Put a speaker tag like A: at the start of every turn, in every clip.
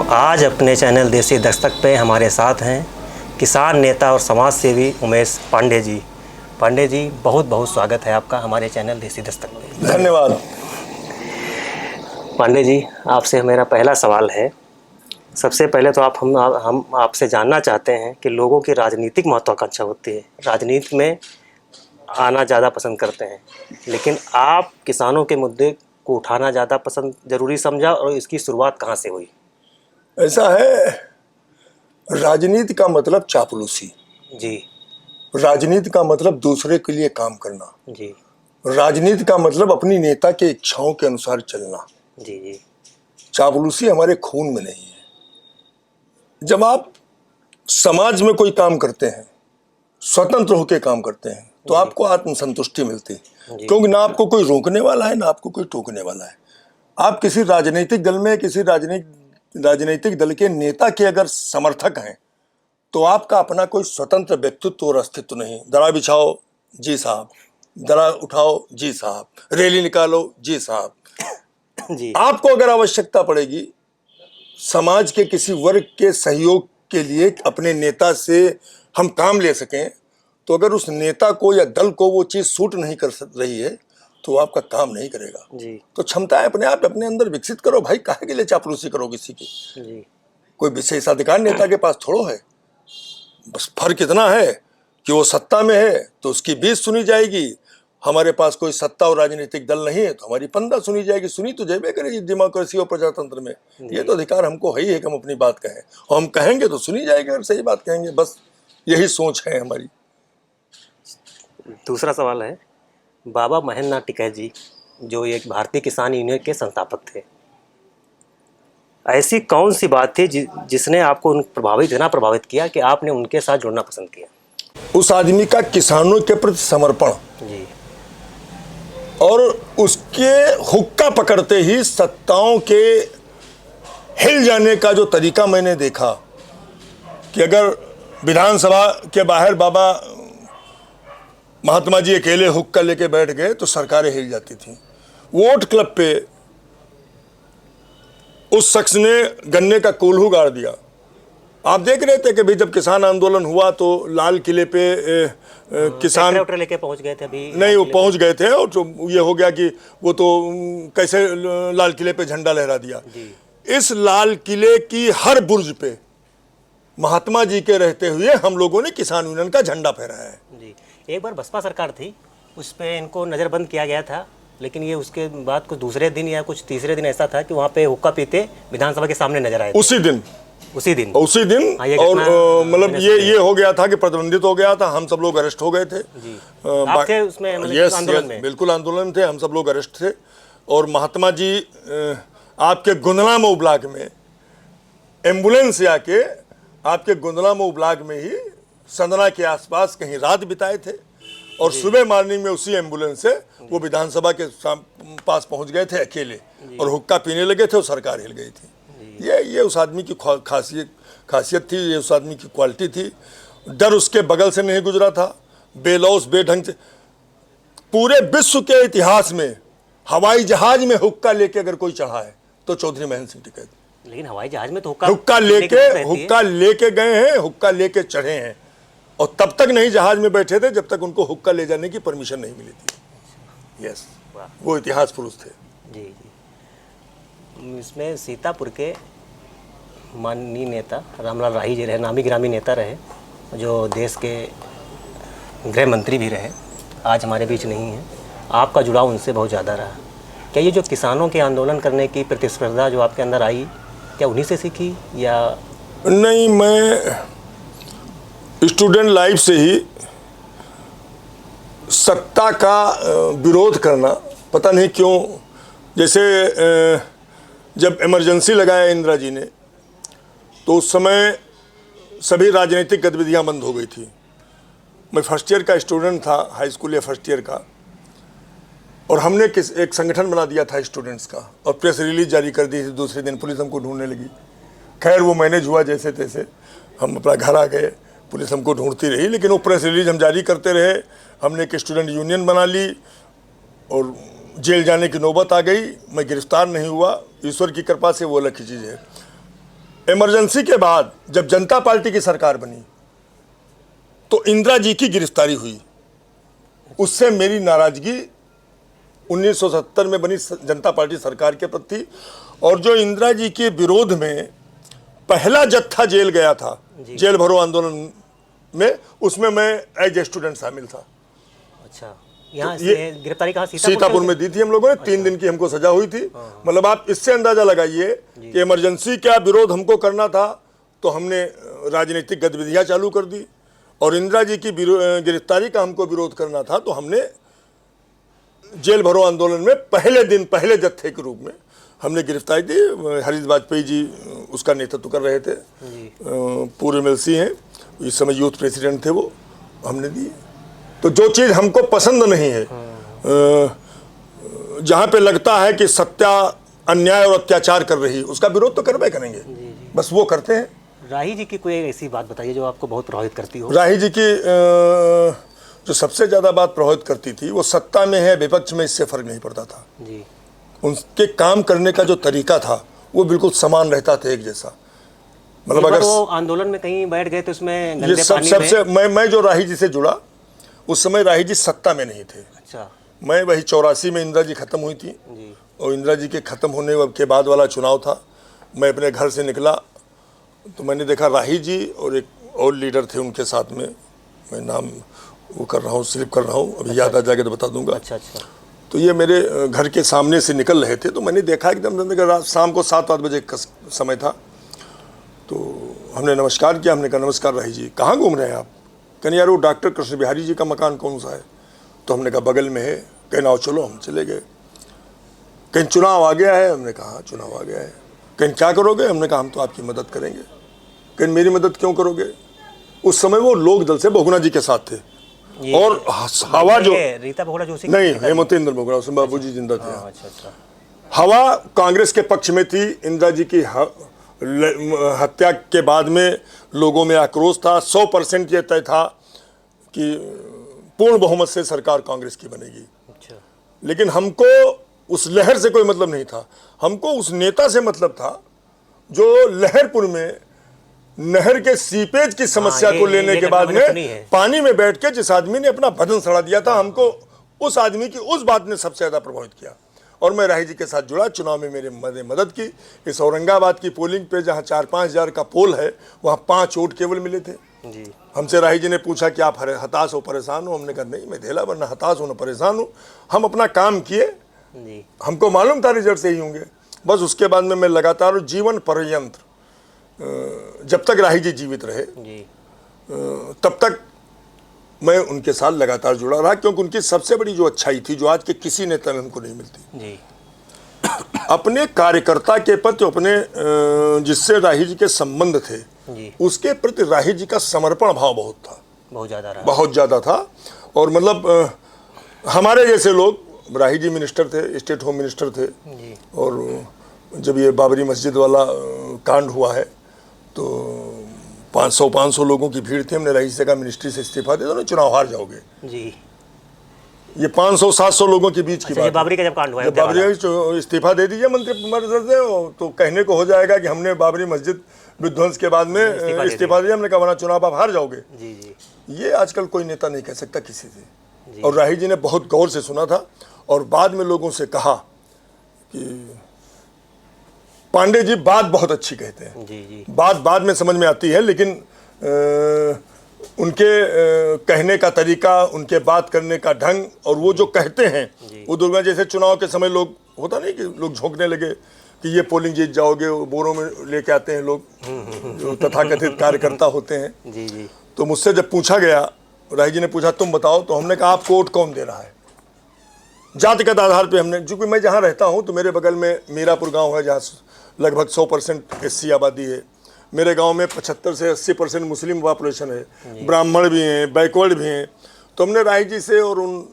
A: आज अपने चैनल देसी दस्तक पे हमारे साथ हैं किसान नेता और समाज सेवी उमेश पांडे जी। पांडे जी, बहुत बहुत स्वागत है आपका हमारे चैनल देसी दस्तक पे।
B: धन्यवाद।
A: पांडे जी, आपसे मेरा पहला सवाल है। सबसे पहले तो हम आपसे जानना चाहते हैं कि लोगों की राजनीतिक महत्वाकांक्षा होती है, राजनीति में आना ज़्यादा पसंद करते हैं, लेकिन आप किसानों के मुद्दे को उठाना ज़्यादा पसंद ज़रूरी समझा और इसकी शुरुआत कहाँ से हुई?
B: ऐसा है, राजनीति का मतलब चापलूसी
A: जी
B: राजनीति का मतलब दूसरे के लिए काम करना
A: जी
B: राजनीति का मतलब अपनी नेता के इच्छाओं के अनुसार चलना।
A: जी जी
B: चापलूसी हमारे खून में नहीं है। जब आप समाज में कोई काम करते हैं, स्वतंत्र होकर काम करते हैं, तो आपको आत्मसंतुष्टि मिलती है, क्योंकि ना आपको कोई रोकने वाला है ना आपको कोई टोकने वाला है। आप किसी राजनीतिक दल में किसी राजनीतिक दल के नेता के अगर समर्थक हैं तो आपका अपना कोई स्वतंत्र व्यक्तित्व और अस्तित्व नहीं। दरा बिछाओ जी साहब, दरा उठाओ जी साहब, रैली निकालो जी साहब।
A: जी।
B: आपको अगर आवश्यकता पड़ेगी समाज के किसी वर्ग के सहयोग के लिए अपने नेता से हम काम ले सकें, तो अगर उस नेता को या दल को वो चीज़ सूट नहीं कर रही है तो आपका काम नहीं करेगा।
A: जी।
B: तो क्षमताएं अपने आप अपने अंदर विकसित करो भाई, काहे के लिए चापलूसी करो किसी की?
A: जी।
B: कोई विशेषाधिकार नेता के पास थोड़ो है। बस फर्क इतना है कि वो सत्ता में है तो उसकी 20 सुनी जाएगी, हमारे पास कोई सत्ता और राजनीतिक दल नहीं है तो हमारी 15 सुनी जाएगी। सुनी तो जाए करेगी डेमोक्रेसी और प्रजातंत्र में। ये तो अधिकार हमको है ही है कि हम अपनी बात कहें, और हम कहेंगे तो सुनी जाएगी अगर सही बात कहेंगे। बस यही सोच है हमारी।
A: दूसरा सवाल है, बाबा महेंद्रनाथ टिकैत जी जो एक भारतीय किसान यूनियन के संस्थापक थे, ऐसी कौन सी बात थी जिसने आपको इतना प्रभावित किया कि आपने उनके साथ जुड़ना पसंद किया?
B: उस आदमी का किसानों के प्रति समर्पण
A: जी।
B: और उसके हुक्का पकड़ते ही सत्ताओं के हिल जाने का जो तरीका मैंने देखा कि अगर विधानसभा के बाहर बाबा महात्मा जी अकेले हुक्का लेके बैठ गए तो सरकारें हिल जाती थी। वोट क्लब पे उस शख्स ने गन्ने का कोल्हू गाड़ दिया। आप देख रहे थे कि भाई जब किसान आंदोलन हुआ तो लाल किले पे किसान
A: लेके पहुंच गए थे। अभी
B: नहीं, वो पहुंच गए थे और तो ये हो गया कि वो तो कैसे लाल किले पे झंडा लहरा दिया। इस लाल किले की हर बुर्ज पे महात्मा जी के रहते हुए हम लोगों ने किसान यूनियन का झंडा फहराया है।
A: जी। एक बार बसपा सरकार थी, उस पर इनको नज़रबंद किया गया था, लेकिन ये उसके बाद कुछ दूसरे दिन या कुछ तीसरे दिन ऐसा था कि वहाँ पे हुक्का पीते विधानसभा के सामने नजर आए।
B: उसी दिन
A: और
B: मतलब ये हो गया था कि प्रतिबंधित हो गया था। हम सब लोग अरेस्ट हो गए थे।
A: आप थे उसमें?
B: आंदोलन में बिल्कुल आंदोलन थे, हम सब लोग अरेस्ट थे। और महात्मा जी आपके गुंदला मऊ ब्लॉक में एम्बुलेंस से आके आपके गुंदला मऊ ब्लॉक में ही संदना के आसपास कहीं रात बिताए थे और सुबह मॉर्निंग में उसी एम्बुलेंस से वो विधानसभा के पास पहुंच गए थे अकेले और हुक्का पीने लगे थे और सरकार हिल गई थी। ये उस आदमी की खासियत थी, ये उस आदमी की क्वालिटी थी। डर उसके बगल से नहीं गुजरा था, बेलौस बेढंग से। पूरे विश्व के इतिहास में हवाई जहाज में हुक्का लेके अगर कोई चढ़ा है तो चौधरी महेंद्र सिंह टिकैत।
A: लेकिन हवाई जहाज में तो
B: हुक्का लेके गए हैं, हुक्का लेके चढ़े हैं, और तब तक नहीं जहाज में बैठे थे जब तक उनको हुक्का ले जाने की परमिशन नहीं मिली थी। यस, वो इतिहास पुरुष थे।
A: जी जी। इसमें सीतापुर के माननीय नेता रामलाल राही जी रहे, नामी गिरामी नेता रहे, जो देश के गृह मंत्री भी रहे, आज हमारे बीच नहीं है। आपका जुड़ाव उनसे बहुत ज़्यादा रहा। क्या ये जो किसानों के आंदोलन करने की प्रतिस्पर्धा जो आपके अंदर आई, क्या उन्हीं से सीखी या
B: नहीं? मैं स्टूडेंट लाइफ से ही सत्ता का विरोध करना, पता नहीं क्यों, जैसे जब इमरजेंसी लगाया इंदिरा जी ने तो उस समय सभी राजनीतिक गतिविधियां बंद हो गई थी। मैं फर्स्ट ईयर का स्टूडेंट था, हाई स्कूल या फर्स्ट ईयर का, और हमने एक संगठन बना दिया था स्टूडेंट्स का और प्रेस रिलीज जारी कर दी थी। दूसरे दिन पुलिस हमको ढूंढने लगी। खैर वो मैनेज हुआ जैसे तैसे, हम अपना घर आ गए। पुलिस हमको ढूंढती रही, लेकिन वो प्रेस रिलीज हम जारी करते रहे। हमने एक स्टूडेंट यूनियन बना ली और जेल जाने की नौबत आ गई। मैं गिरफ्तार नहीं हुआ, ईश्वर की कृपा से, वो अलग की चीज़ है। इमरजेंसी के बाद जब जनता पार्टी की सरकार बनी तो इंदिरा जी की गिरफ्तारी हुई, उससे मेरी नाराजगी 1970 में बनी जनता पार्टी सरकार के प्रति, और जो इंदिरा जी के विरोध में पहला जत्था जेल गया था, जेल भरो आंदोलन में, उसमें मैं एज ए स्टूडेंट शामिल था।
A: अच्छा, यहाँ
B: ये
A: गिरफ्तारी कहाँ?
B: सीतापुर में दी थी हम लोगों ने। 3 दिन की हमको सजा हुई थी। मतलब आप इससे अंदाजा लगाइए कि इमरजेंसी का विरोध हमको करना था तो हमने राजनीतिक गतिविधियां चालू कर दी, और इंदिरा जी की गिरफ्तारी का हमको विरोध करना था तो हमने जेल भरो आंदोलन में पहले दिन पहले जत्थे के रूप में हमने गिरफ्तारी दी। हरीश वाजपेयी जी उसका नेतृत्व कर रहे थे, पूर्व एमएलसी हैं, इस समय यूथ प्रेसिडेंट थे वो, हमने दी। तो जो चीज़ हमको पसंद नहीं है, जहाँ पे लगता है कि सत्ता अन्याय और अत्याचार कर रही है, उसका विरोध तो करवे करेंगे, बस वो करते हैं।
A: राही जी की कोई ऐसी बात बताइए जो आपको बहुत प्रभावित करती हो।
B: राही जी की जो सबसे ज़्यादा बात प्रभावित करती थी, वो सत्ता में है विपक्ष में इससे फर्क नहीं पड़ता था
A: जी।
B: उनके काम करने का जो तरीका था वो बिल्कुल समान रहता था, एक जैसा। मतलब अगर
A: वो आंदोलन में कहीं बैठ गए तो उसमें
B: ये
A: गंदे पानी
B: सबसे मैं जो राही जी से जुड़ा, उस समय राही जी सत्ता में नहीं थे।
A: अच्छा।
B: मैं वही 84 में इंदिरा जी खत्म हुई थी
A: जी।
B: और इंदिरा जी के ख़त्म होने के बाद वाला चुनाव था। मैं अपने घर से निकला तो मैंने देखा राही जी और एक और लीडर थे उनके साथ में, मैं नाम वो कर रहा हूँ, स्लिप कर रहा हूँ, अभी याद आ जाएगा तो बता दूंगा।
A: अच्छा अच्छा।
B: तो ये मेरे घर के सामने से निकल रहे थे, तो मैंने देखा एकदम शाम को 7-8 बजे का समय था। तो हमने नमस्कार किया, हमने कहा नमस्कार राही जी, कहाँ घूम रहे हैं आप? कहने यार वो डॉक्टर कृष्ण बिहारी जी का मकान कौन सा है? तो हमने कहा बगल में है। कहना आओ चलो, हम चले गए। कहीं चुनाव आ गया है? हमने कहा चुनाव आ गया है। कहीं क्या करोगे? हमने कहा हम तो आपकी मदद करेंगे। कहीं मेरी मदद क्यों करोगे? उस समय वो लोक दल से बहुगुणा जी के साथ थे, और हवा जो
A: रीता बहुगुणा जोशी
B: नहीं, हेमंतेंद्र बहुगुणा, उसमें बाबूजी जिंदा थे।
A: अच्छा अच्छा।
B: हवा कांग्रेस के पक्ष में थी। इंदिरा जी की हत्या के बाद में लोगों में आक्रोश था। 100% ये तय था कि पूर्ण बहुमत से सरकार कांग्रेस की बनेगी।
A: अच्छा।
B: लेकिन हमको उस लहर से कोई मतलब नहीं था, हमको उस नेता से मतलब था जो लहरपुर में नहर के सीपेज की समस्या को लेने के बाद में पानी में बैठ के जिस आदमी ने अपना बदन सड़ा दिया था, हमको उस आदमी की उस बात ने सबसे ज़्यादा प्रभावित किया। और मैं राही जी के साथ जुड़ा, चुनाव में मेरे मदद की। इस औरंगाबाद की पोलिंग पे जहाँ 4-5 हज़ार का पोल है, वहाँ 5 वोट केवल मिले थे
A: जी।
B: हमसे राही जी ने पूछा कि आप हताश हो, परेशान हो? हमने कहा नहीं, मैं ढेला वरना हताश हो न परेशान हो। हम अपना काम किए, हमको मालूम था रिजल्ट सही होंगे। बस उसके बाद में मैं लगातार जीवन पर्यंत, जब तक राही जी जीवित रहे तब तक मैं उनके साथ लगातार जुड़ा रहा, क्योंकि उनकी सबसे बड़ी जो अच्छाई थी, जो आज के किसी नेता में हमको नहीं मिलती
A: जी।
B: अपने कार्यकर्ता के प्रति, अपने जिससे राही जी के संबंध थे
A: जी,
B: उसके प्रति राही जी का समर्पण भाव बहुत था, बहुत ज़्यादा था। और मतलब हमारे जैसे लोग, राही जी मिनिस्टर थे, स्टेट होम मिनिस्टर थे
A: जी।
B: और जब ये बाबरी मस्जिद वाला कांड हुआ है तो 500 लोगों की भीड़ थी। हमने राही जी से कहा मिनिस्ट्री से इस्तीफा दे दो ना, चुनाव हार जाओगे
A: जी।
B: ये 500-700 लोगों के बीच की बात।
A: बाबरी का जब कांड हुआ,
B: जब बाबरी इस्तीफा दे दीजिए मंत्रिपरिषद से, तो कहने को हो जाएगा कि हमने बाबरी मस्जिद विध्वंस के बाद में इस्तीफा दिया। हमने कहा वरना चुनाव आप हार जाओगे।
A: जी जी।
B: ये आजकल कोई नेता नहीं कह सकता किसी से। और राही जी ने बहुत गौर से सुना था और बाद में लोगों से कहा कि पांडे जी बात बहुत अच्छी कहते हैं।
A: जी जी।
B: बात बाद में समझ में आती है, लेकिन उनके कहने का तरीका, उनके बात करने का ढंग और वो जो कहते हैं वो दुर्गा, जैसे चुनाव के समय लोग होता नहीं कि लोग झोंकने लगे कि ये पोलिंग जीत जाओगे, बोरों में लेके आते हैं लोग जो तथाकथित कार्यकर्ता होते हैं।
A: जी जी।
B: तो मुझसे जब पूछा गया, राही जी ने पूछा तुम बताओ, तो हमने कहा आपको वोट कौन दे रहा है? जातिगत आधार पे हमने, क्योंकि मैं जहाँ रहता हूँ तो मेरे बगल में मीरापुर गांव है जहाँ लगभग 100% एससी आबादी है। मेरे गांव में 75 से 80% मुस्लिम पॉपुलेशन है, ब्राह्मण भी हैं, बैकवर्ड भी हैं। तो हमने राही जी से और उन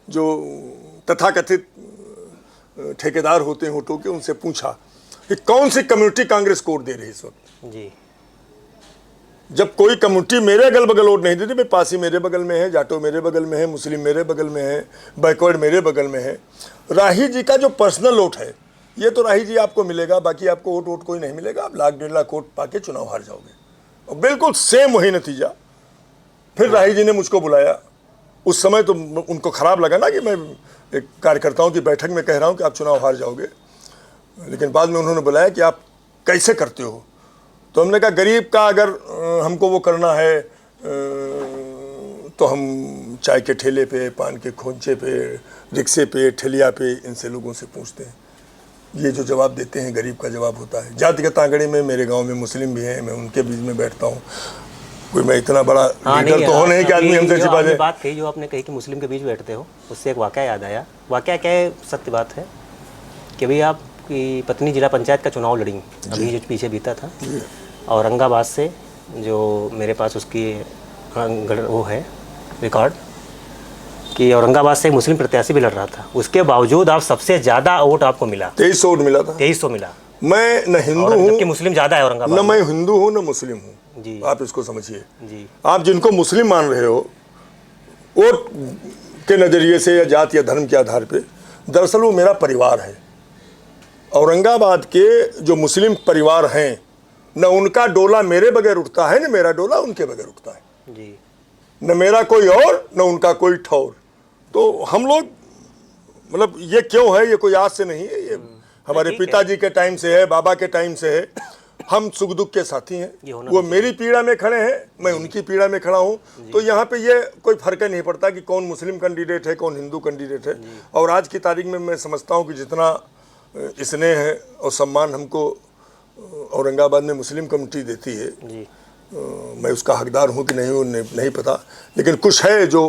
B: जो तथाकथित ठेकेदार होते हैं होटों के, उनसे पूछा कि कौन सी कम्युनिटी कांग्रेस को वोट दे रही है इस वक्त।
A: जी।
B: जब कोई कम्युनिटी मेरे अगल बगल वोट नहीं देती, भाई पासी मेरे बगल में है, जाटो मेरे बगल में है, मुस्लिम मेरे बगल में है, बैकवर्ड मेरे बगल में है। राही जी का जो पर्सनल वोट है ये तो राही जी आपको मिलेगा, बाकी आपको वोट वोट कोई नहीं मिलेगा, आप 1-1.5 लाख वोट पाके चुनाव हार जाओगे। और बिल्कुल सेम वही नतीजा। फिर राही जी ने मुझको बुलाया। उस समय तो उनको खराब लगा ना कि मैं एक कार्यकर्ताओं की बैठक में कह रहा हूँ कि आप चुनाव हार जाओगे, लेकिन बाद में उन्होंने बुलाया कि आप कैसे करते हो। तो हमने कहा गरीब का अगर हमको वो करना है तो हम चाय के ठेले पे, पान के खोंचे पे, रिक्शे पे, ठेलिया पे इनसे लोगों से पूछते हैं। ये जो जवाब देते हैं गरीब का जवाब होता है। जातिगत आंकड़े में मेरे गांव में मुस्लिम भी हैं, मैं उनके बीच में बैठता हूँ। कोई मैं इतना बड़ा लीडर तो हो नहीं कि आदमी हमसे छिपा जाए।
A: बात कही जो आपने कही कि मुस्लिम के बीच बैठते हो, उससे एक वाकया याद आया। वाकया क्या है, सत्य बात है कि भाई आपकी पत्नी जिला पंचायत का चुनाव लड़ी, अभी जो पीछे बीता था, औरंगाबाद से, जो मेरे पास उसकी वो है रिकॉर्ड कि औरंगाबाद से एक मुस्लिम प्रत्याशी भी लड़ रहा था, उसके बावजूद आप सबसे ज़्यादा वोट आपको मिला।
B: 2300 वोट मिला था।
A: 2300 मिला।
B: मैं न हिंदू हूँ,
A: जबकि मुस्लिम ज़्यादा है औरंगाबाद
B: न मैं हिंदू हूँ न मुस्लिम हूँ
A: जी।
B: आप इसको समझिए
A: जी।
B: आप जिनको मुस्लिम मान रहे हो वोट के नज़रिए से या जाति या धर्म के आधार पे, दरअसल वो मेरा परिवार है। औरंगाबाद के जो मुस्लिम परिवार हैं, न उनका डोला मेरे बगैर उठता है, न मेरा डोला उनके बगैर उठता है
A: जी।
B: न मेरा कोई और न उनका कोई ठौर। तो हम लोग मतलब ये क्यों है, ये कोई आज से नहीं है, ये हमारे पिताजी के टाइम से है, बाबा के टाइम से है। हम सुख दुख के साथी हैं। वो मेरी पीड़ा में खड़े हैं, मैं उनकी पीड़ा में खड़ा हूँ। तो यहाँ पे ये कोई फर्क नहीं पड़ता कि कौन मुस्लिम कैंडिडेट है, कौन हिंदू कैंडिडेट है। और आज की तारीख में मैं समझता हूँ कि जितना स्नेह है और सम्मान हमको औरंगाबाद में मुस्लिम कम्युनिटी देती है
A: जी।
B: मैं उसका हकदार हूँ कि नहीं वो नहीं पता, लेकिन कुछ है जो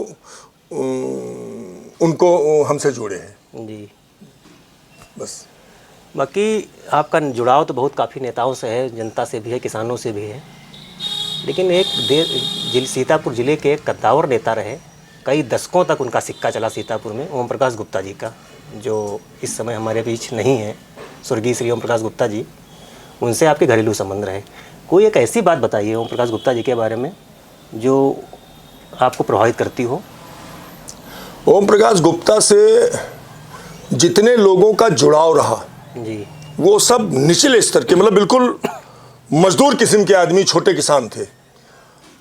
B: उनको हमसे जोड़े हैं
A: जी।
B: बस।
A: बाकी आपका जुड़ाव तो बहुत काफ़ी नेताओं से है, जनता से भी है, किसानों से भी है, लेकिन एक सीतापुर ज़िले के एक कद्दावर नेता रहे, कई दशकों तक उनका सिक्का चला सीतापुर में, ओम प्रकाश गुप्ता जी का, जो इस समय हमारे बीच नहीं है, स्वर्गीय श्री ओम प्रकाश गुप्ता जी। उनसे आपके घरेलू संबंध रहे। कोई एक ऐसी बात बताइए ओम प्रकाश गुप्ता जी के बारे में जो आपको प्रभावित करती हो।
B: ओम प्रकाश गुप्ता से जितने लोगों का जुड़ाव रहा
A: जी,
B: वो सब निचले स्तर के, मतलब बिल्कुल मजदूर किस्म के आदमी, छोटे किसान थे।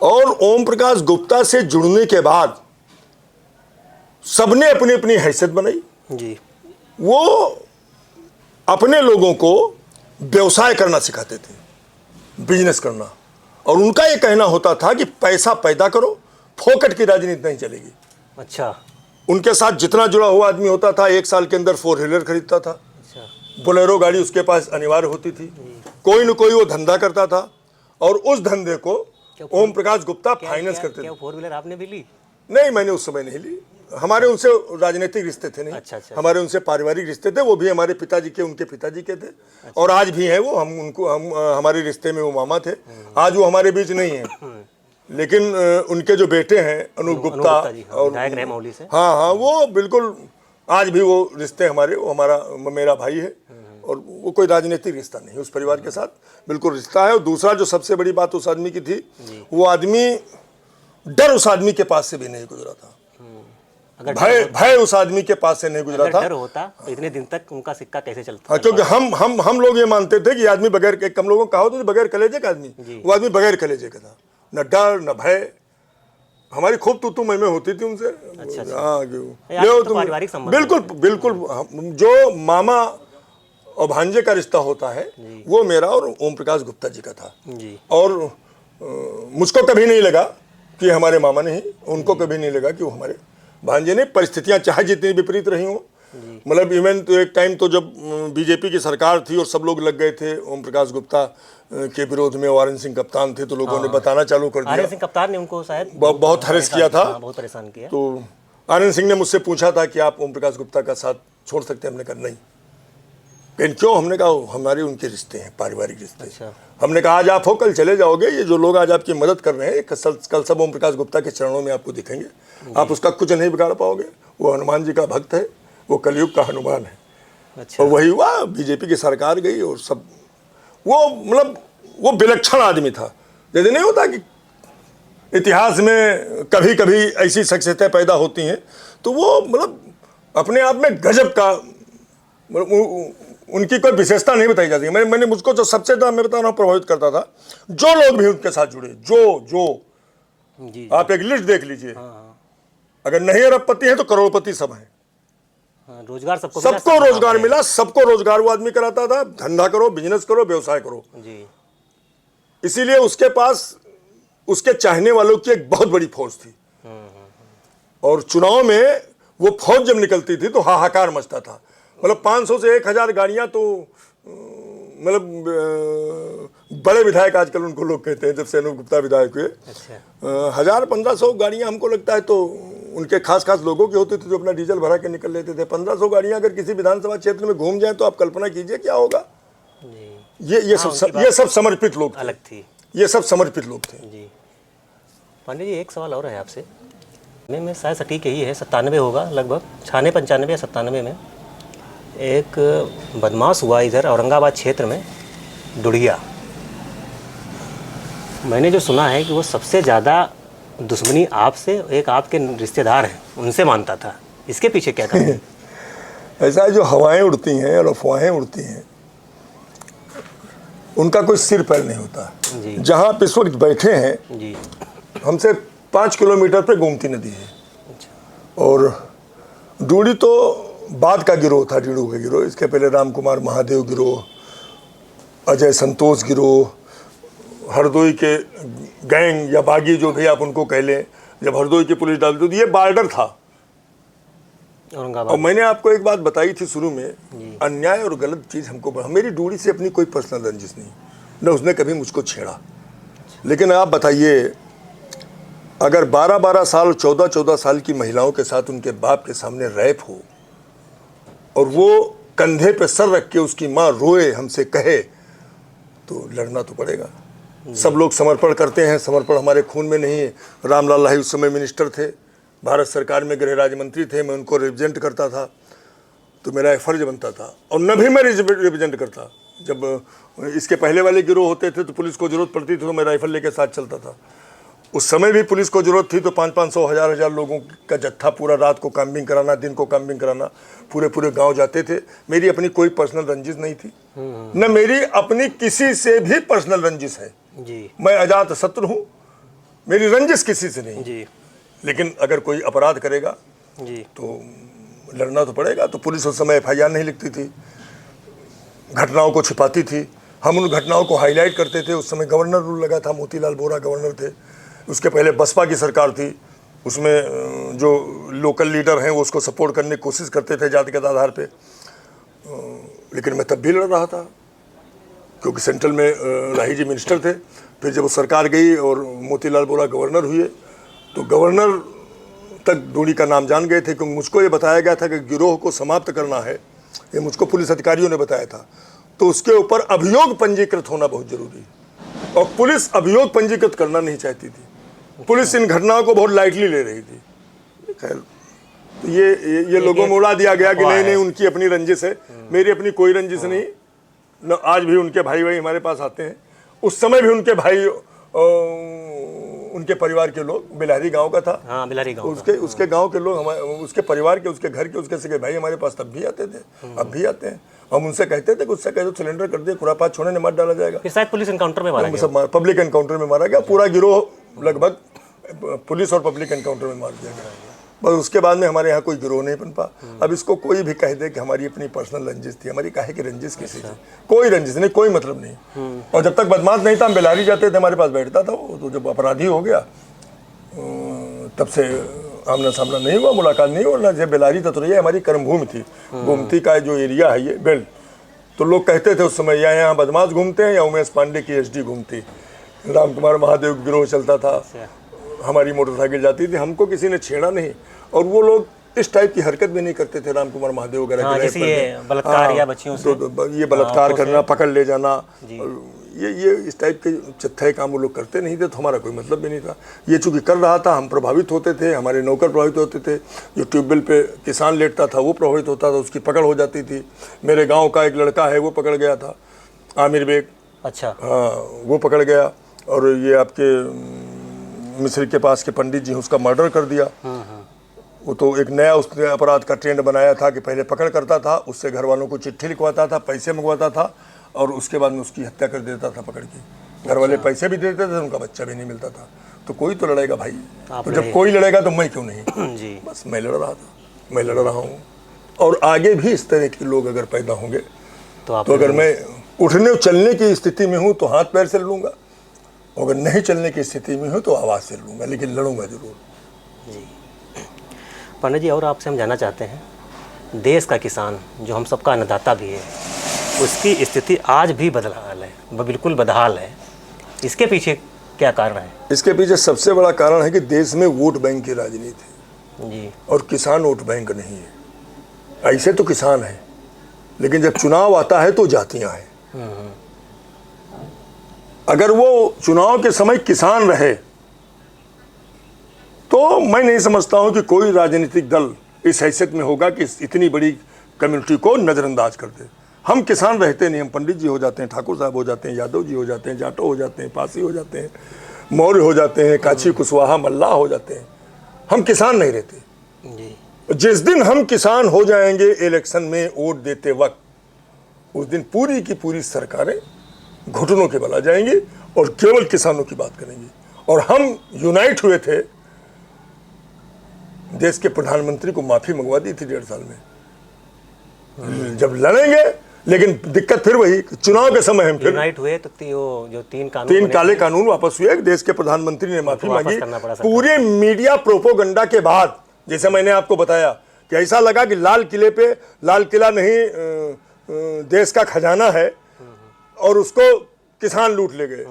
B: और ओम प्रकाश गुप्ता से जुड़ने के बाद सबने अपनी अपनी हैसियत बनाई
A: जी।
B: वो अपने लोगों को व्यवसाय करना सिखाते थे, बिजनेस करना। और उनका ये कहना होता था कि पैसा पैदा करो, फोकट की राजनीति नहीं चलेगी।
A: अच्छा।
B: उनके साथ जितना जुड़ा हुआ आदमी होता था, 1 साल के अंदर 4 व्हीलर खरीदता था।
A: अच्छा।
B: बोलेरो गाड़ी उसके पास अनिवार्य होती थी। कोई न कोई वो धंधा करता था और उस धंधे को ओम प्रकाश गुप्ता फाइनेंस करते थे।
A: क्या 4 व्हीलर आपने भी ली?
B: नहीं, मैंने उस समय नहीं ली। हमारे उनसे राजनीतिक रिश्ते थे नहीं।
A: अच्छा।
B: हमारे उनसे पारिवारिक रिश्ते थे। वो भी हमारे पिताजी के, उनके पिताजी के थे। और आज भी हैं वो। हम हमारे रिश्ते में वो मामा थे। आज वो हमारे बीच नहीं है, लेकिन उनके जो बेटे हैं अनूप गुप्ता और
A: मौली से,
B: हाँ, वो बिल्कुल आज भी वो रिश्ते हमारे, वो मेरा भाई है। और वो कोई राजनीतिक रिश्ता नहीं, उस परिवार के साथ बिल्कुल रिश्ता है। और दूसरा जो सबसे बड़ी बात उस आदमी की थी, वो आदमी डर उस आदमी के पास से भी नहीं गुजरा था। भय उस आदमी के पास से नहीं गुजरा था।
A: डर होता तो इतने दिन तक उनका सिक्का कैसे चलता?
B: हाँ, क्योंकि हम लोग ये मानते थे कि आदमी बगैर, एक कम लोगों का हो तो बगैर कलेजे का आदमी, वो आदमी बगैर कलेजे का था। न डर न भय। हमारी खूब तू मैं होती थी उनसे।
A: अच्छा।
B: हाँ,
A: तो पारिवारिक संबंध।
B: बिल्कुल जो मामा और भांजे का रिश्ता होता है वो मेरा और ओम प्रकाश गुप्ता जी का था
A: जी।
B: और मुझको कभी नहीं लगा कि हमारे मामा नहीं, उनको कभी नहीं लगा कि वो हमारे भांजे ने। परिस्थितियां चाहे जितनी विपरीत रही हों, मतलब इवन तो एक टाइम तो जब बीजेपी की सरकार थी और सब लोग लग गए थे ओम प्रकाश गुप्ता के विरोध में, आर.एन. सिंह कप्तान थे, तो लोगों ने बताना चालू कर दिया।
A: आर.एन. सिंह कप्तान ने उनको शायद
B: बहुत हरेस किया था,
A: बहुत परेशान किया।
B: तो आर.एन. सिंह ने मुझसे पूछा था कि आप ओम प्रकाश गुप्ता का साथ छोड़ सकते हैं? हमने कहा नहीं। लेकिन क्यों? हमने कहा हमारे उनके रिश्ते हैं, पारिवारिक रिश्ते।
A: अच्छा।
B: हमने कहा आज आप हो, कल चले जाओगे। ये जो लोग आज आपकी मदद कर रहे हैं, कल सब ओम प्रकाश गुप्ता के चरणों में आपको दिखेंगे। आप उसका कुछ नहीं बिगाड़ पाओगे। वो हनुमान जी का भक्त है, वो कलयुग का हनुमान है।
A: अच्छा।
B: और वही हुआ, बीजेपी की सरकार गई और सब। वो मतलब वो विलक्षण आदमी था। जैसे नहीं होता कि इतिहास में कभी कभी ऐसी शख्सियतें पैदा होती हैं, तो वो मतलब अपने आप में गजब का, उनकी कोई विशेषता नहीं बताई जाती। मैंने मुझको जो सबसे ज़्यादा मैं बता रहा हूँ प्रभावित करता था, जो लोग भी उनके साथ जुड़े, जो
A: जी
B: आप एक लिस्ट देख लीजिए,
A: हाँ
B: अगर नहीं अरबपति हैं तो करोड़पति सब हैं।
A: हाँ, रोजगार सबको
B: सबको रोजगार मिला, सबको रोजगार वो आदमी कराता था। धंधा करो, बिजनेस करो, व्यवसाय करो।
A: जी।
B: इसीलिए उसके पास उसके चाहने वालों की एक बहुत बड़ी फौज थी। और चुनाव में वो फौज जब निकलती थी तो हाहाकार मचता था। मतलब 500 से 1000 गाड़ियां तो मतलब बड़े विधायक आजकल उनको लोग कहते हैं, जब से अनूप गुप्ता विधायक हुए।
A: अच्छा।
B: 1000-1500 गाड़ियां हमको लगता है तो उनके खास खास लोगों के होते थे जो अपना डीजल भरा के निकल लेते थे। 1500 गाड़ियां अगर किसी विधानसभा क्षेत्र में घूम जाए तो आप कल्पना कीजिए क्या होगा।
A: जी।
B: ये सब समर्पित लोग थे।
A: अलग थी।
B: ये सब समर्पित लोग थे।
A: जी। पांडे जी, एक सवाल और है आपसे। मैं शायद सटीक यही है, 97 होगा लगभग, 96, 95 या 97 में एक बदमाश हुआ इधर औरंगाबाद क्षेत्र में, दुड़िया। मैंने जो सुना है कि वो सबसे ज़्यादा दुश्मनी आपसे, एक आपके रिश्तेदार हैं उनसे मानता था। इसके पीछे क्या कारण है?
B: ऐसा है, जो हवाएं उड़ती हैं और अफवाहें उड़ती हैं, उनका कोई सिर पैर नहीं होता।
A: जी।
B: जहाँ आप इस वक्त बैठे हैं,
A: जी।
B: हमसे 5 किलोमीटर पे गोमती नदी है।
A: अच्छा।
B: और डूडी तो बाद का गिरोह था, डीडू का गिरोह। इसके पहले राम कुमार महादेव गिरोह, अजय संतोष गिरोह, हरदोई के गैंग या बागी जो भी आप उनको कह लें, जब हरदोई की पुलिस डालती तो ये बॉर्डर था
A: औरंगाबाद।
B: और मैंने आपको एक बात बताई थी शुरू में, अन्याय और गलत चीज़ हमको, मेरी डूडी से अपनी कोई पर्सनल रंजिश नहीं, न उसने कभी मुझको छेड़ा। लेकिन आप बताइए, अगर 12-12 साल, 14-14 साल की महिलाओं के साथ उनके बाप के सामने रैप हो और वो कंधे पे सर रख के उसकी माँ रोए, हमसे कहे, तो लड़ना तो पड़ेगा। सब लोग समर्पण करते हैं, समर्पण हमारे खून में नहीं है। रामलाल लाही उस समय मिनिस्टर थे, भारत सरकार में गृह राज्य मंत्री थे, मैं उनको रिप्रेजेंट करता था, तो मेरा एक फर्ज बनता था। और न भी मैं रिप्रेजेंट करता, जब इसके पहले वाले गिरोह होते थे तो पुलिस को जरूरत पड़ती थी तो मैं राइफल लेके साथ चलता था। उस समय भी पुलिस को जरूरत थी तो 500-500, 1000-1000 लोगों का जत्था, पूरा रात को कैंपिंग कराना, दिन को कैंपिंग कराना, पूरे गांव जाते थे। मेरी अपनी कोई पर्सनल रंजिश नहीं थी, न मेरी अपनी किसी से भी पर्सनल रंजिश है।
A: जी।
B: मैं अजात शत्रु हूँ, मेरी रंजिश किसी से नहीं।
A: जी।
B: लेकिन अगर कोई अपराध करेगा
A: जी।
B: तो लड़ना तो पड़ेगा। तो पुलिस उस समय FIR नहीं लिखती थी, घटनाओं को छिपाती थी, हम उन घटनाओं को हाईलाइट करते थे। उस समय गवर्नर रूल लगा था, मोतीलाल वोरा गवर्नर थे। उसके पहले बसपा की सरकार थी, उसमें जो लोकल लीडर हैं वो उसको सपोर्ट करने की कोशिश करते थे जातिगत आधार पे। लेकिन मैं तब भी लड़ रहा था क्योंकि सेंट्रल में राही जी मिनिस्टर थे। फिर जब वो सरकार गई और मोतीलाल वोरा गवर्नर हुए तो गवर्नर तक डूडी का नाम जान गए थे, क्योंकि मुझको ये बताया गया था कि गिरोह को समाप्त करना है, ये मुझको पुलिस अधिकारियों ने बताया था। तो उसके ऊपर अभियोग पंजीकृत होना बहुत जरूरी है और पुलिस अभियोग पंजीकृत करना नहीं चाहती थी। पुलिस इन घटनाओं को बहुत लाइटली ले रही थी। खैर, तो ये लोगों में उड़ा दिया गया कि नहीं उनकी अपनी रंजिश है। मेरी अपनी कोई रंजिश नहीं न। आज भी उनके भाई हमारे पास आते हैं। उस समय भी उनके भाई, उनके परिवार के लोग, बिलहरी गांव का था।
A: हाँ, बिलहरी गांव।
B: उसके गांव के लोग, हमारे उसके परिवार के, उसके घर के, उसके सगे भाई हमारे पास तब भी आते थे, अब भी आते हैं। हम उनसे कहते थे कि उससे कह दो सिलेंडर कर दिए, खुरापात छोड़ने ने मार डाला जाएगा।
A: फिर शायद पुलिस एनकाउंटर में मारा गया।
B: पब्लिक एनकाउंटर में मारा गया। पूरा गिरोह लगभग पुलिस और पब्लिक एनकाउंटर में मार दिया गया। बस उसके बाद में हमारे यहाँ कोई गिरोह नहीं बन पा। अब इसको कोई भी कह दे कि हमारी अपनी पर्सनल रंजिश थी, हमारी काहे की रंजिश किसी से, कोई रंजिश नहीं, कोई मतलब नहीं। और जब तक बदमाश नहीं था, हम बिलारी जाते थे, हमारे पास बैठता था वो। तो जब अपराधी हो गया तब से आमना सामना नहीं हुआ, मुलाकात नहीं हुआ। जब बिलारी था तो ये हमारी कर्मभूमि थी। गोमती का जो एरिया है ये बेल्ट, तो लोग कहते थे उस समय या यहाँ बदमाश घूमते हैं या उमेश पांडे की SD घूमती। राम कुमार महादेव गिरोह चलता था, हमारी मोटरसाइकिल जाती थी, हमको किसी ने छेड़ा नहीं। और वो लोग इस टाइप की हरकत भी नहीं करते थे। राम कुमार महादेव वगैरह
A: बलात्कार या बच्चियों से,
B: तो ये बलात्कार करना, पकड़ ले जाना, ये इस टाइप के चत्थे काम वो लोग करते नहीं थे। तो हमारा कोई मतलब भी नहीं था। ये चूंकि कर रहा था, हम प्रभावित होते थे, हमारे नौकर प्रभावित होते थे। जो ट्यूबवेल पे किसान लेटता था वो प्रभावित होता था, उसकी पकड़ हो जाती थी। मेरे गाँव का एक लड़का है वो पकड़ गया था, आमिर बेग।
A: अच्छा।
B: हाँ, वो पकड़ गया। और ये आपके मिस्र के पास के पंडित जी उसका मर्डर कर दिया। वो तो एक नया उसने अपराध का ट्रेंड बनाया था कि पहले पकड़ करता था, उससे घर वालों को चिट्ठी लिखवाता था, पैसे मंगवाता था और उसके बाद में उसकी हत्या कर देता था पकड़ के। घर वाले पैसे भी देते थे, उनका बच्चा भी नहीं मिलता था। तो कोई तो लड़ेगा भाई, तो जब कोई लड़ेगा तो मैं क्यों नहीं।
A: जी
B: बस मैं लड़ रहा था, मैं लड़ रहा हूँ, और आगे भी इस तरह के लोग अगर पैदा होंगे
A: तो आप
B: तो अगर मैं उठने चलने की स्थिति में हूँ तो हाथ पैर से लड़ूंगा, अगर नहीं चलने की स्थिति में हूँ तो आवाज़ से लड़ूंगा, लेकिन लड़ूंगा जरूर।
A: जी पंडित जी, और आपसे हम जानना चाहते हैं, देश का किसान जो हम सबका अन्नदाता भी है, उसकी स्थिति आज भी बदहाल है, बिल्कुल बदहाल है। इसके पीछे क्या कारण है?
B: इसके पीछे सबसे बड़ा कारण है कि देश में वोट बैंक की राजनीति है
A: जी
B: और किसान वोट बैंक नहीं है। ऐसे तो किसान है, लेकिन जब चुनाव आता है तो जातियां हैं। अगर वो चुनाव के समय किसान रहे तो मैं नहीं समझता हूं कि कोई राजनीतिक दल इस हैसियत में होगा कि इतनी बड़ी कम्युनिटी को नज़रअंदाज कर दे। हम किसान रहते नहीं, हम पंडित जी हो जाते हैं, ठाकुर साहब हो जाते हैं, यादव जी हो जाते हैं, जाटो हो जाते हैं, पासी हो जाते हैं, मौर्य हो जाते हैं, काछी कुशवाहा मल्लाह हो जाते हैं, हम किसान नहीं रहते।
A: जी
B: जिस दिन हम किसान हो जाएंगे इलेक्शन में वोट देते वक्त, उस दिन पूरी की पूरी सरकारें घुटनों के बल आ जाएंगी और केवल किसानों की बात करेंगी। और हम यूनाइट हुए थे, देश के प्रधानमंत्री को माफी मंगवा दी थी 1.5 साल में। जब लड़ेंगे, लेकिन दिक्कत फिर वही, चुनाव के समय हम फिर
A: यूनाइट हुए तो जो तीन
B: काले कानून वापस हुए, देश के प्रधानमंत्री ने माफी
A: वापस
B: मांगी
A: करना पड़ा सरकार।
B: पूरे मीडिया प्रोपोगंडा के बाद। जैसे मैंने आपको बताया कि ऐसा लगा कि लाल किला नहीं देश का खजाना है और उसको किसान लूट ले गए।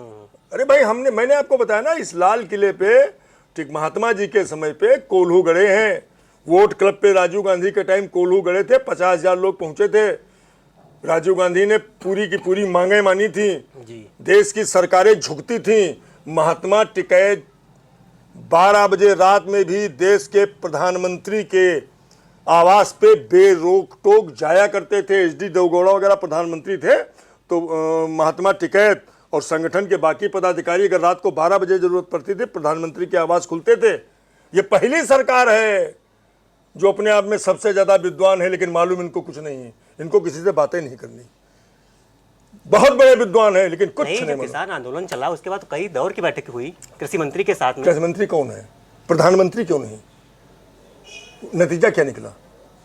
B: अरे भाई, मैंने आपको बताया ना, इस लाल किले पे ठीक महात्मा जी के समय पे कोल्हू गड़े हैं। वोट क्लब पे राजीव गांधी के टाइम कोल्हू गड़े थे, 50,000 लोग पहुंचे थे। राजीव गांधी ने पूरी की पूरी मांगें मानी थी, देश की सरकारें झुकती थी। महात्मा टिकैत 12 बजे रात में भी देश के प्रधानमंत्री के आवास पे बेरोक टोक जाया करते थे। एच.डी. देवगौड़ा वगैरह प्रधानमंत्री थे, तो महात्मा टिकैत और संगठन के बाकी पदाधिकारी अगर रात को 12 बजे जरूरत पड़ती थी, प्रधानमंत्री के आवास खुलते थे। ये पहली सरकार है जो अपने आप में सबसे ज्यादा विद्वान है, लेकिन मालूम इनको कुछ नहीं है, इनको किसी से बातें नहीं करनी। बहुत बड़े विद्वान है, लेकिन कुछ नहीं।
A: किसान आंदोलन चला, उसके बाद कई दौर की बैठक हुई कृषि मंत्री के साथ में।
B: कृषि मंत्री कौन है? प्रधानमंत्री क्यों नहीं? नतीजा क्या निकला?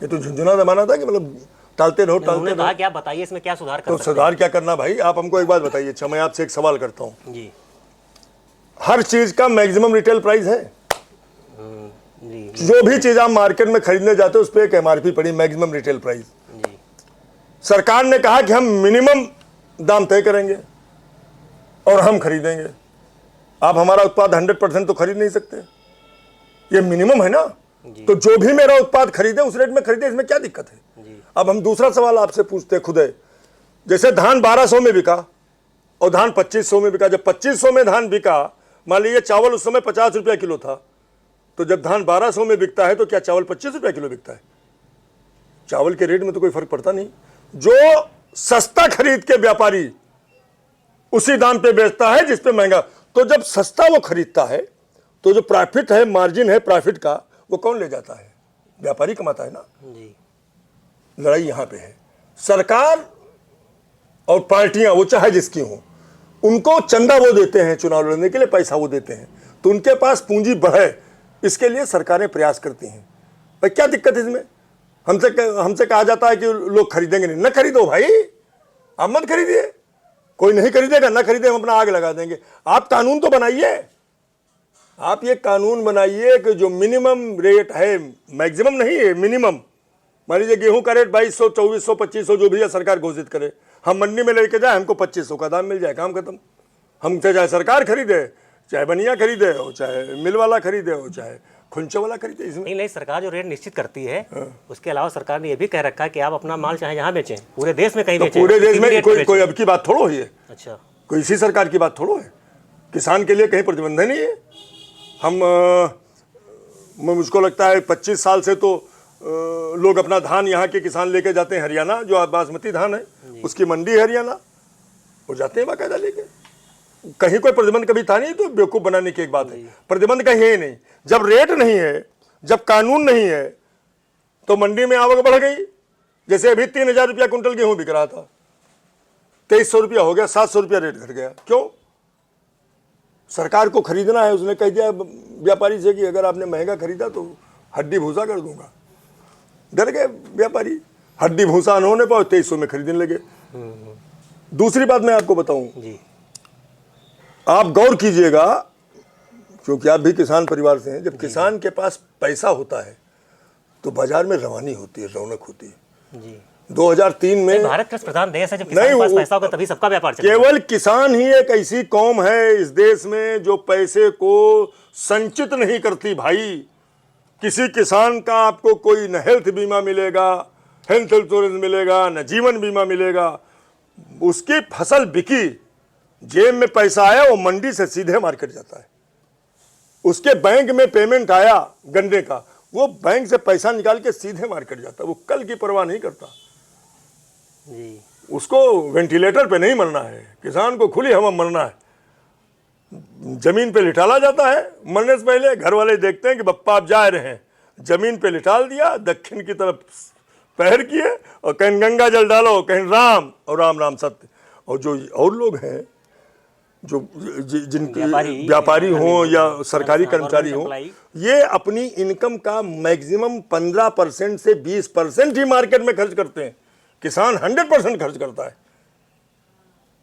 B: ये तो झुंझुना जमाना था कि मतलब टालते रहो।
A: कहा कि आप बताइए इसमें क्या सुधार कर
B: तो सुधार क्या करना भाई? आप हमको एक बात बताइए। अच्छा, मैं आपसे एक सवाल करता हूँ
A: जी।
B: हर चीज का मैक्सिमम रिटेल प्राइस है।
A: जी
B: जो भी चीज आप मार्केट में खरीदने जाते हो उस पर एक एमआरपी पड़ी, मैक्सिमम रिटेल प्राइस।
A: जी।
B: सरकार ने कहा कि हम मिनिमम दाम तय करेंगे और हम खरीदेंगे। आप हमारा उत्पाद 100% तो खरीद नहीं सकते, ये मिनिमम है ना। तो जो भी मेरा उत्पाद खरीदे उस रेट में खरीदे, इसमें क्या दिक्कत है? अब हम दूसरा सवाल आपसे पूछते खुद है, जैसे धान 1200 में बिका और धान 2500 में बिका। जब 2500 में धान बिका, मान लीजिए चावल उस समय 50 रुपया किलो था, तो जब धान 1200 में बिकता है तो क्या चावल 25 रुपया किलो बिकता है? चावल के रेट में तो कोई फर्क पड़ता नहीं। जो सस्ता खरीद के व्यापारी उसी दाम पे बेचता है जिस पे महंगा। तो जब सस्ता वो खरीदता है तो जो प्रॉफिट है, मार्जिन है प्रॉफिट का, वो कौन ले जाता है? व्यापारी कमाता है ना।
A: जी।
B: लड़ाई यहां पे है। सरकार और पार्टियां, वो चाहे जिसकी हों, उनको चंदा वो देते हैं, चुनाव लड़ने के लिए पैसा वो देते हैं, तो उनके पास पूंजी बढ़े, इसके लिए सरकारें प्रयास करती हैं। भाई क्या दिक्कत है इसमें? हमसे कहा जाता है कि लोग खरीदेंगे नहीं। न खरीदो भाई, आप मत खरीदिए। कोई नहीं खरीदेगा, ना खरीदे, हम अपना आग लगा देंगे। आप कानून तो बनाइए। आप ये कानून बनाइए कि जो मिनिमम रेट है, मैक्सिमम नहीं है, मिनिमम। मान लीजिए गेहूं का रेट 2200, 2400, 2500 जो भी है सरकार घोषित करे, हम मंडी में लेके जाए, हमको 2500 का दाम मिल जाए, काम खत्म। हमसे चाहे सरकार खरीदे, चाहे बनिया खरीदे हो, चाहे मिल वाला खरीदे हो, चाहे खुंचे वाला खरीदे। इसमें
A: नहीं, सरकार जो रेट निश्चित करती है, उसके अलावा सरकार ने यह भी कह रखा है कि आप अपना माल चाहे जहाँ बेचें, पूरे देश में कहीं
B: तो
A: बेचें।
B: पूरे देश में कोई अब की बात थोड़ो ही है।
A: अच्छा,
B: कोई इसी सरकार की बात थोड़ो है। किसान के लिए कहीं प्रतिबंध नहीं है। मुझको लगता है 25 साल से तो लोग अपना धान यहाँ के किसान लेके जाते हैं हरियाणा, जो बासमती धान है उसकी मंडी है हरियाणा, वो जाते हैं बाकायदा लेके। कहीं कोई प्रतिबंध कभी था नहीं, तो बेवकूफ़ बनाने की एक बात है। प्रतिबंध कहीं है ही नहीं। जब रेट नहीं है जब कानून नहीं है तो मंडी में आवक बढ़ गई। जैसे अभी 3,000 रुपया कुंटल गेहूं बिक रहा था, 2,300 रुपया हो गया, 700 रुपया रेट घट गया। क्यों? सरकार को खरीदना है, उसने कह दिया व्यापारी से कि अगर आपने महंगा खरीदा तो हड्डी भूसा कर दूंगा। डर गए व्यापारी, हड्डी भूसा न होने पाओ 2,300 में खरीदने लगे। दूसरी बात मैं आपको बताऊं
A: जी,
B: आप गौर कीजिएगा, क्योंकि आप भी किसान परिवार से हैं। जब किसान के पास पैसा होता है तो बाजार में रवानी होती है, रौनक होती है।
A: जी
B: 2003 में
A: भारत कृषि प्रधान देश है, जब किसान के पास पैसा होगा तभी सबका व्यापार चलेगा।
B: केवल किसान ही एक ऐसी कौम है इस देश में जो पैसे को संचित नहीं करती। भाई, किसी किसान का आपको कोई न हेल्थ बीमा मिलेगा, हेल्थ इंश्योरेंस मिलेगा, न जीवन बीमा मिलेगा। उसकी फसल बिकी, जेब में पैसा आया, वो मंडी से सीधे मार्केट जाता है। उसके बैंक में पेमेंट आया गन्ने का, वो बैंक से पैसा निकाल के सीधे मार्केट जाता है। वो कल की परवाह नहीं करता।
A: जी,
B: उसको वेंटिलेटर पे नहीं मरना है, किसान को खुली हवा मरना है। जमीन पे लिटाला जाता है, मरने से पहले घर वाले देखते हैं कि बप्पा आप जा रहे हैं, जमीन पे लिटाल दिया, दक्षिण की तरफ पैर किए और कहीं गंगा जल डालो, कहीं राम, और राम राम सत्य। और जो और लोग हैं जो जिनके व्यापारी हों या सरकारी कर्मचारी हों, ये अपनी इनकम का मैक्सिमम 15% से 20% ही मार्केट में खर्च करते हैं। किसान 100% खर्च करता है।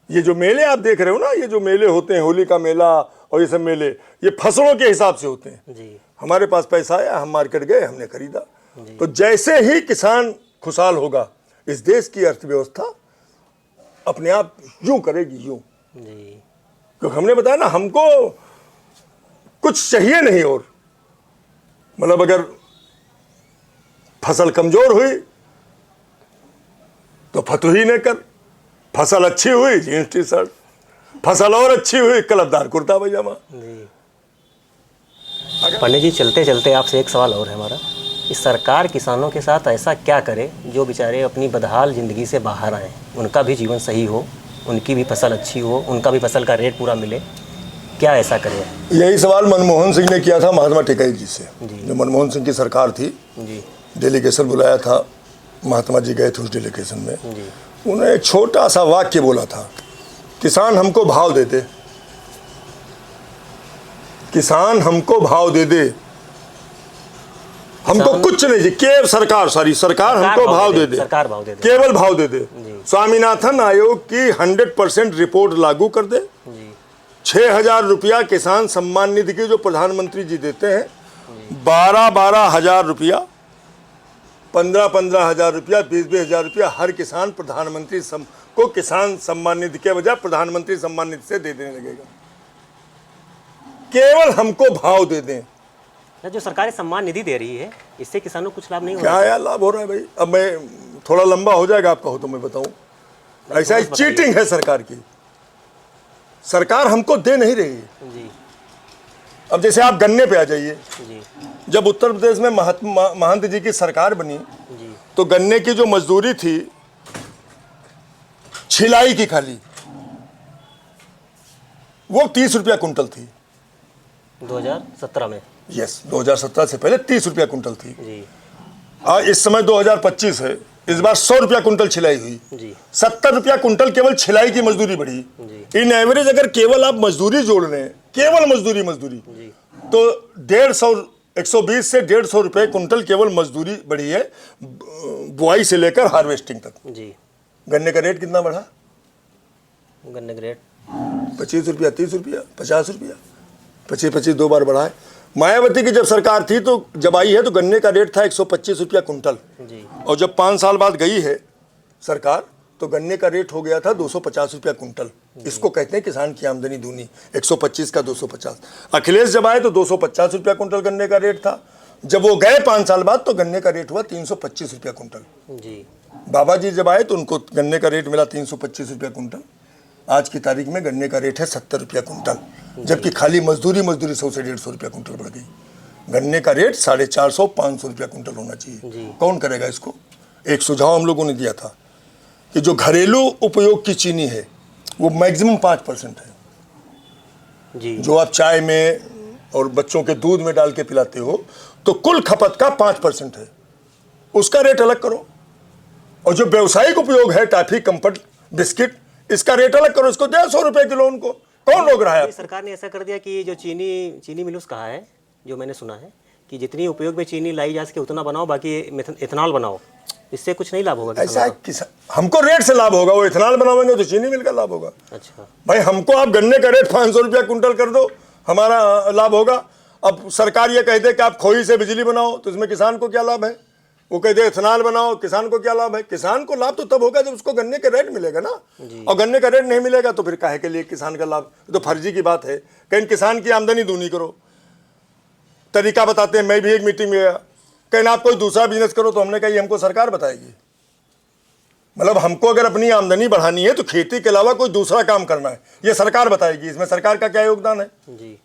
B: ये जो मेले आप देख रहे हो ना, ये जो मेले होते हैं, होली का मेला और ये सब मेले, ये फसलों के हिसाब से होते हैं।
A: जी,
B: हमारे पास पैसा आया, हम मार्केट गए, हमने खरीदा। तो जैसे ही किसान खुशहाल होगा, इस देश की अर्थव्यवस्था अपने आप यूं करेगी, यूं।
A: जी,
B: क्योंकि हमने बताया ना, हमको कुछ चाहिए नहीं। और मतलब अगर फसल कमजोर हुई तो फतुही ने कर, फसल अच्छी हुई जींस टी शर्ट, फसल और अच्छी हुई कलरदार कुर्ता पैजामा।
A: जी। पंडित जी, चलते चलते आपसे एक सवाल और है हमारा, कि सरकार किसानों के साथ ऐसा क्या करे जो बेचारे अपनी बदहाल ज़िंदगी से बाहर आएँ, उनका भी जीवन सही हो, उनकी भी फसल अच्छी हो, उनका भी फसल का रेट पूरा मिले, क्या ऐसा करे?
B: यही सवाल मनमोहन सिंह ने किया था महात्मा टिकैत जी से। जो मनमोहन सिंह की सरकार थी,
A: जी,
B: डेलीगेशन बुलाया था, महात्मा जी गए थे उस डेलीगेशन में।
A: जी,
B: उन्होंने एक छोटा सा वाक्य बोला था, किसान हमको भाव दे दे, किसान हमको भाव दे दे, हमको कुछ नहीं चाहिए, केवल सरकार हमको भाव दे दे,
A: सरकार भाव दे दे,
B: केवल भाव दे दे। स्वामीनाथन आयोग की 100% रिपोर्ट लागू कर दे। 6,000 रुपया किसान सम्मान निधि की जो प्रधानमंत्री जी देते हैं, 12-12 हजार रुपया, 15-15 हजार रुपया, 20-20 हजार रुपया हर किसान प्रधानमंत्री को किसान सम्मान निधि के बजाय प्रधानमंत्री सम्मान निधि से दे देने लगेगा। केवल हमको भाव दे दें।
A: जो सरकार सम्मान निधि दे रही है, इससे किसानों को कुछ लाभ नहीं हो
B: क्या यार लाभ हो रहा है भाई? अब मैं थोड़ा लंबा हो जाएगा, आपका हो तो मैं बताऊं। ऐसा ही चीटिंग है सरकार की। सरकार हमको दे नहीं रही है।
A: जी,
B: अब जैसे आप गन्ने पे आ जाइए,
A: जी,
B: जब उत्तर प्रदेश में महंत जी की सरकार बनी,
A: जी,
B: तो गन्ने की जो मजदूरी थी छिलाई की खाली, वो 30 रुपया कुंटल थी।
A: 2017 में?
B: यस, 2017 से पहले 30 रुपया कुंटल थी।
A: जी,
B: इस समय 2025 है, इस बार 100 रुपया कुंटल छिलाई हुई।
A: जी,
B: 70 रुपया कुंटल केवल छिलाई की मजदूरी बढ़ी।
A: जी,
B: इन एवरेज अगर केवल आप मजदूरी जोड़ लें, केवल मजदूरी
A: जी,
B: तो 120 से 150 रुपये कुंटल केवल मजदूरी बढ़ी है, बुआई से लेकर हार्वेस्टिंग तक।
A: जी।
B: गन्ने का रेट कितना बढ़ा?
A: गन्ने का रेट
B: 25 रुपया, 30 रुपया, 50 रुपया, 25 दो बार बढ़ा है। मायावती की जब सरकार थी, तो जब आई है तो गन्ने का रेट था 125 रुपया कुंटल,
A: जी,
B: और जब 5 साल बाद गई है सरकार, तो गन्ने का रेट हो गया था 250 रुपया कुंटल। इसको कहते हैं किसान की आमदनी दूनी, 125 का 250। अखिलेश जब आए तो 250 रुपया कुंटल गन्ने का रेट था। जब वो गए 5 साल बाद, तो गन्ने का रेट हुआ 325 रुपया कुंटल।
A: जी,
B: बाबा जी जब आए तो उनको गन्ने का रेट मिला 325 रुपया कुंटल। आज की तारीख में गन्ने का रेट है 70 रुपया कुंटल, जबकि खाली मजदूरी 100 से 150 रुपया कुंटल बढ़ गई। गन्ने का रेट 450-500 रुपया कुंटल होना चाहिए। कौन करेगा इसको? एक सुझाव हम लोगों ने दिया था कि जो घरेलू उपयोग की चीनी है वो मैक्सिमम 5% है।
A: जी,
B: जो आप चाय में और बच्चों के दूध में डाल के पिलाते हो तो कुल खपत का 5% है, उसका रेट अलग करो। और जो व्यवसायिक उपयोग है टॉफी, कंफर्ट, बिस्किट, इसका रेट अलग करो, इसको दे 100 रुपए किलो उनको। कौन रोक रहा है?
A: सरकार ने ऐसा कर दिया कि जो चीनी मिल्स कहा है, जो मैंने सुना है कि जितनी उपयोग में चीनी लाई जा सके उतना बनाओ, बाकी इथेनॉल बनाओ। इससे कुछ नहीं लाभ होगा?
B: ऐसा है, हमको रेट से लाभ होगा, वो इथेनॉल बनावेंगे तो चीनी मिल का लाभ होगा।
A: अच्छा
B: भाई, हमको आप गन्ने का रेट 500 रुपया कुंटल कर दो, हमारा लाभ होगा। अब सरकार ये कह दे कि आप खोई से बिजली बनाओ, तो इसमें किसान को क्या लाभ है? वो कह दे इथेनॉल बनाओ, किसान को क्या लाभ है? किसान को लाभ तो तब होगा जब उसको गन्ने का रेट मिलेगा ना। और गन्ने का रेट नहीं मिलेगा तो फिर काहे के लिए किसान का लाभ? तो फर्जी की बात है। कहीं किसान की आमदनी दूनी करो, तरीका बताते हैं। मैं भी एक मीटिंग में गया, कहीं आप कोई दूसरा बिजनेस करो, तो हमने कहा ये हमको सरकार बताएगी। मतलब हमको अगर अपनी आमदनी बढ़ानी है तो खेती के अलावा कोई दूसरा काम करना है, ये सरकार बताएगी। इसमें सरकार का क्या योगदान है
A: जी?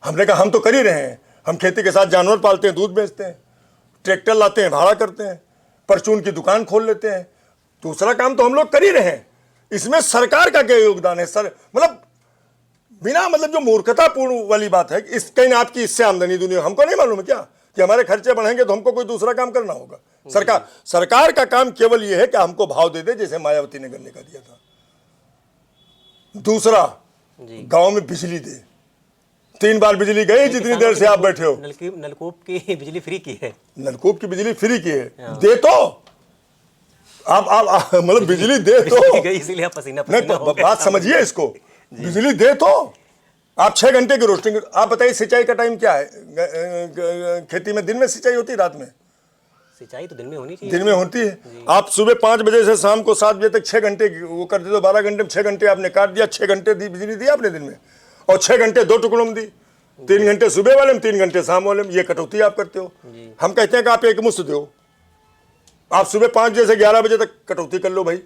B: हमने कहा हम तो कर ही रहे हैं। हम खेती के साथ जानवर पालते हैं, दूध बेचते हैं, ट्रैक्टर लाते हैं, भाड़ा करते हैं, परचून की दुकान खोल लेते हैं। दूसरा काम तो हम लोग कर ही रहे हैं, इसमें सरकार का क्या योगदान है? सर मतलब बिना मतलब जो मूर्खतापूर्ण वाली बात है, इस कहीं आपकी इससे आमदनी दुनिया, हमको नहीं मालूम है क्या कि हमारे खर्चे बढ़ेंगे तो हमको कोई दूसरा काम करना होगा? सरकार का काम केवल ये है कि हमको भाव दे दे, जैसे मायावती ने गन्ने का दिया था। दूसरा, गांव में बिजली दे। 3 बार बिजली गई जितनी देर से आप बैठे हो।
A: नलकूप की बिजली फ्री की है।
B: नलकूप की बिजली फ्री की है, दे तो आप मतलब बिजली दे तो
A: गई, इसीलिए पसीना
B: नहीं, बात समझिए इसको। बिजली दे तो आप 6 घंटे की रोस्टिंग। आप बताइए सिंचाई का टाइम क्या है? खेती में दिन में सिंचाई होती है, रात में?
A: सिंचाई तो दिन में होनी चाहिए।
B: दिन में होती है। आप सुबह 5 बजे से शाम को 7 बजे तक 6 घंटे वो कर दे तो 12 घंटे में 6 घंटे आपने काट दिया। 6 घंटे बिजली दी आपने दिन में, और 6 घंटे 2 टुकड़ों में दी। 3 घंटे सुबह वाले में, 3 घंटे शाम वाले में। ये कटौती आप करते हो। हम कहते हैं कि आप एक मुश्त दो। आप सुबह 5 बजे से 11 बजे तक कटौती कर लो भाई,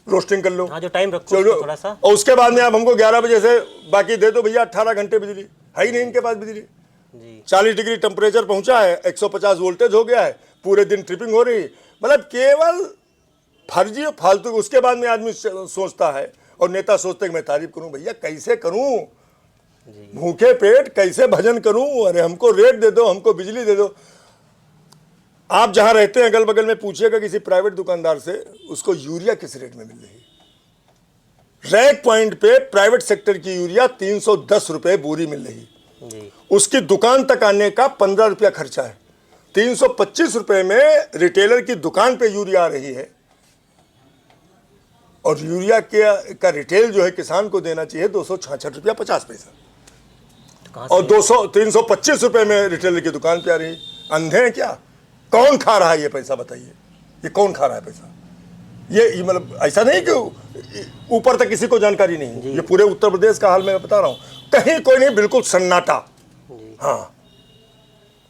B: रोस्टिंग कर लो।
A: हाँ, जो टाइम रखो थोड़ा सा।
B: और उसके बाद में आप हमको 11 बजे से बाकी दे दो भैया। 18 घंटे बिजली है ही नहीं इनके पास बिजली
A: जी।
B: 40 डिग्री टेम्परेचर पहुंचा है, 150 वोल्टेज हो गया है, पूरे दिन ट्रिपिंग हो रही। मतलब केवल फर्जी और फालतू। उसके बाद में आदमी सोचता है और नेता सोचते हैं कि मैं तारीफ करूं। भैया कैसे करूं? भूखे पेट कैसे भजन करूं? अरे हमको रेट दे दो, हमको बिजली दे दो। आप जहां रहते हैं अगल बगल में पूछिएगा किसी प्राइवेट दुकानदार से, उसको यूरिया किस रेट में मिल रही है। रैक पॉइंट पे प्राइवेट सेक्टर की यूरिया 310 रुपए बोरी मिल रही जी। उसकी दुकान तक आने का 15 रुपया खर्चा है। 325 रुपए में रिटेलर की दुकान पे यूरिया आ रही है। और यूरिया का रिटेल जो है किसान को देना चाहिए 266 रुपया 50 पैसा, और 325 रुपए में रिटेलर की दुकान पे आ रही। अंधे हैं क्या? कौन खा रहा है ये पैसा? बताइए, ये कौन खा रहा है पैसा? ये मतलब ऐसा नहीं कि ऊपर तक किसी को जानकारी नहीं है। ये पूरे उत्तर प्रदेश का हाल मैं बता रहा हूं, कहीं कोई नहीं, बिल्कुल सन्नाटा। हाँ,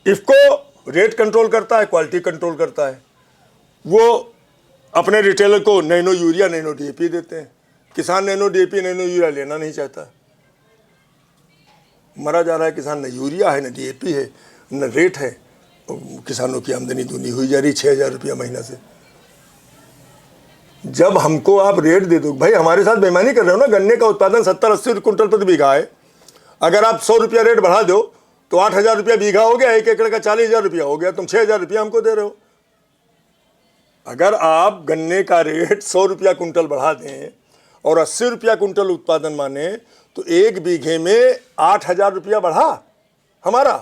B: इफको रेट कंट्रोल करता है, क्वालिटी कंट्रोल करता है। वो अपने रिटेलर को नैनो यूरिया, नैनो डीएपी देते हैं। किसान नैनो डीएपी, नैनो यूरिया लेना नहीं चाहता। मरा जा रहा है किसान। न यूरिया है, न डीएपी है, न रेट है। किसानों की आमदनी दूनी हुई जा रही 6,000 रुपया महीना से। जब हमको आप रेट दे दो, भाई हमारे साथ बेईमानी कर रहे हो ना। गन्ने का उत्पादन 70-80 कुंटल प्रति बीघा है। अगर आप 100 रुपया रेट बढ़ा दो तो 8,000 रुपया बीघा हो गया। 1 एकड़ का 40,000 रुपया हो गया। तुम 6,000 रुपया हमको दे रहे हो। अगर आप गन्ने का रेट 100 रुपया कुंटल बढ़ा दें और 80 रुपया कुंटल उत्पादन माने तो 1 बीघे में 8,000 रुपया बढ़ा हमारा।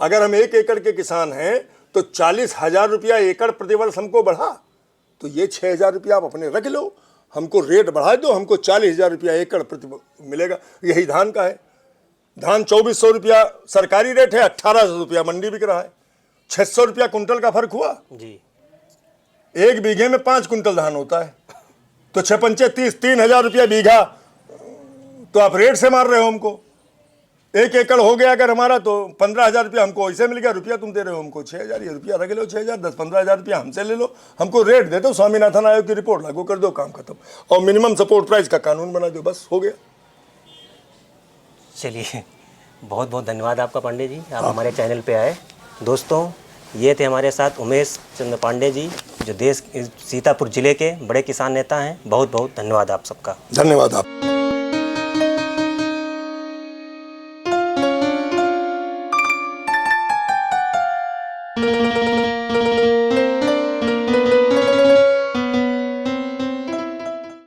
B: अगर हम 1 एकड़ के किसान हैं तो 40,000 रुपया एकड़ प्रतिवर्ष हमको बढ़ा। तो ये 6,000 रुपया आप अपने रख लो, हमको रेट बढ़ा दो, हमको 40,000 रुपया एकड़ प्रति मिलेगा। यही धान का है। धान 2,400 रुपया सरकारी रेट है, 1,800 रुपया मंडी बिक रहा है। 600 रुपया कुंटल का फर्क हुआ जी। 1 बीघे में 5 कुंटल धान होता है, तो 6 पंचे 30, 3,000 रुपया बीघा। तो आप रेट से मार रहे हो हमको। 1 एकड़ हो गया अगर हमारा तो 15,000 रुपया हमको ऐसे मिल गया। रुपया तुम दे रहे हो हमको 6,000। ये रुपया रख लो 6,000, 10-15,000 रुपया हमसे ले लो। हमको रेट दे दो, स्वामीनाथन आयोग की रिपोर्ट लागू कर दो, काम खत्म। और मिनिमम सपोर्ट प्राइस का कानून बना दो, बस हो गया।
A: चलिए, बहुत बहुत धन्यवाद आपका पांडे जी, आप हमारे चैनल पे आए। दोस्तों, ये थे हमारे साथ उमेश चंद्र पांडे जी, जो सीतापुर जिले के बड़े किसान नेता हैं। बहुत बहुत धन्यवाद आप सबका।
B: धन्यवाद आप।